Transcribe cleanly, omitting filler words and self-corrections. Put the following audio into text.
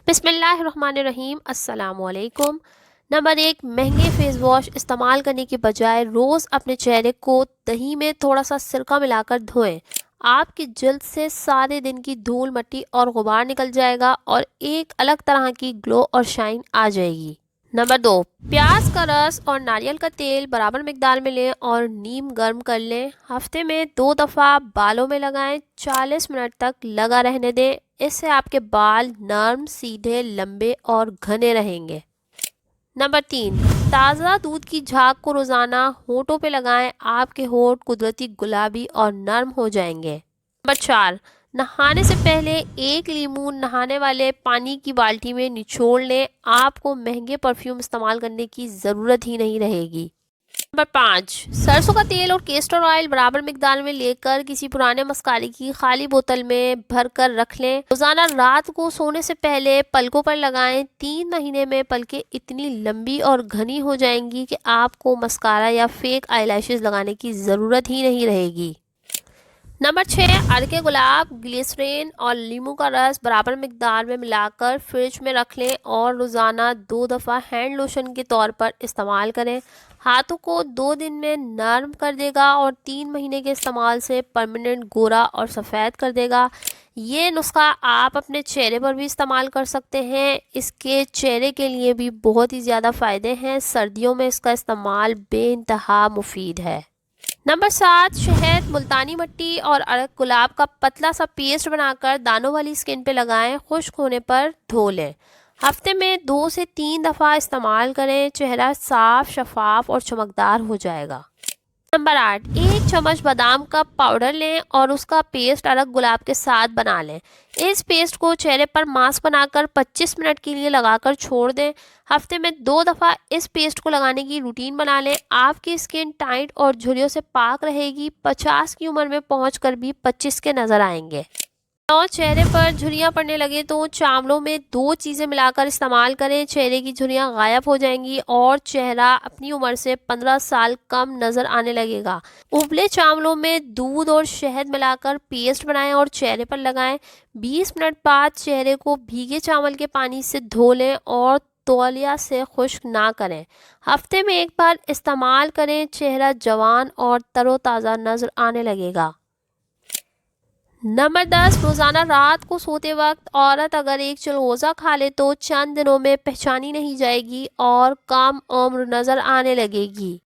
बिस्मिल्लाहिर्रहमानिर्रहीम अस्सलामुअलैकुम। नंबर एक, महंगे फेस वॉश इस्तेमाल करने के बजाय रोज़ अपने चेहरे को दही में थोड़ा सा सिरका मिलाकर धोएं। आपकी जल्द से सारे दिन की धूल मिट्टी और गुबार निकल जाएगा और एक अलग तरह की ग्लो और शाइन आ जाएगी। नंबर दो, प्याज का रस और नारियल का तेल बराबर मिकदार में लें और नीम गर्म कर लें। हफ्ते में 2 दफ़ा बालों में लगाएं, 40 मिनट तक लगा रहने दें। इससे आपके बाल नर्म, सीधे, लंबे और घने रहेंगे। नंबर तीन, ताज़ा दूध की झाग को रोज़ाना होठों पे लगाएं। आपके होठ कुदरती गुलाबी और नर्म हो जाएंगे। नंबर चार, नहाने से पहले 1 लीमू नहाने वाले पानी की बाल्टी में निचोड़ लें। आपको महंगे परफ्यूम इस्तेमाल करने की ज़रूरत ही नहीं रहेगी। नंबर पाँच, सरसों का तेल और केस्टर ऑयल बराबर मिकदार में लेकर किसी पुराने मस्कारे की खाली बोतल में भर कर रख लें। रोजाना रात को सोने से पहले पलकों पर लगाएं। 3 महीने में पलकें इतनी लंबी और घनी हो जाएंगी कि आपको मस्कारा या फेक आईलैशेस लगाने की ज़रूरत ही नहीं रहेगी। नंबर छः, अरके गुलाब, ग्लिसरीन और नींबू का रस बराबर मिकदार में मिलाकर फ्रिज में रख लें और रोज़ाना 2 दफ़ा हैंड लोशन के तौर पर इस्तेमाल करें। हाथों को 2 दिन में नर्म कर देगा और 3 महीने के इस्तेमाल से परमानेंट गोरा और सफ़ेद कर देगा। ये नुस्खा आप अपने चेहरे पर भी इस्तेमाल कर सकते हैं। इसके चेहरे के लिए भी बहुत ही ज़्यादा फ़ायदे हैं। सर्दियों में इसका इस्तेमाल बेइंतहा मुफीद है। नंबर 7, शहद, मुल्तानी मिट्टी और अरक गुलाब का पतला सा पेस्ट बनाकर दानों वाली स्किन पे लगाएं। खुश्क होने पर धो लें। हफ्ते में 2 से 3 दफ़ा इस्तेमाल करें। चेहरा साफ, शफाफ और चमकदार हो जाएगा। नंबर 8, 1 चम्मच बादाम का पाउडर लें और उसका पेस्ट अरक गुलाब के साथ बना लें। इस पेस्ट को चेहरे पर मास्क बनाकर 25 मिनट के लिए लगाकर छोड़ दें। हफ्ते में 2 दफ़ा इस पेस्ट को लगाने की रूटीन बना लें। आपकी स्किन टाइट और झुर्रियों से पाक रहेगी। 50 की उम्र में पहुंचकर भी 25 के नज़र आएंगे। और चेहरे पर झुर्रियाँ पड़ने लगे तो चावलों में 2 चीज़ें मिलाकर इस्तेमाल करें। चेहरे की झुर्रियाँ गायब हो जाएंगी और चेहरा अपनी उम्र से 15 साल कम नज़र आने लगेगा। उबले चावलों में दूध और शहद मिलाकर पेस्ट बनाएं और चेहरे पर लगाएं। 20 मिनट बाद चेहरे को भीगे चावल के पानी से धो लें और तौलिया से खुश्क ना करें। हफ्ते में 1 बार इस्तेमाल करें। चेहरा जवान और तरोताज़ा नज़र आने लगेगा। नंबर 10, रोज़ाना रात को सोते वक्त औरत अगर एक चिलगोज़ा खा ले तो चंद दिनों में पहचानी नहीं जाएगी और कम उम्र नज़र आने लगेगी।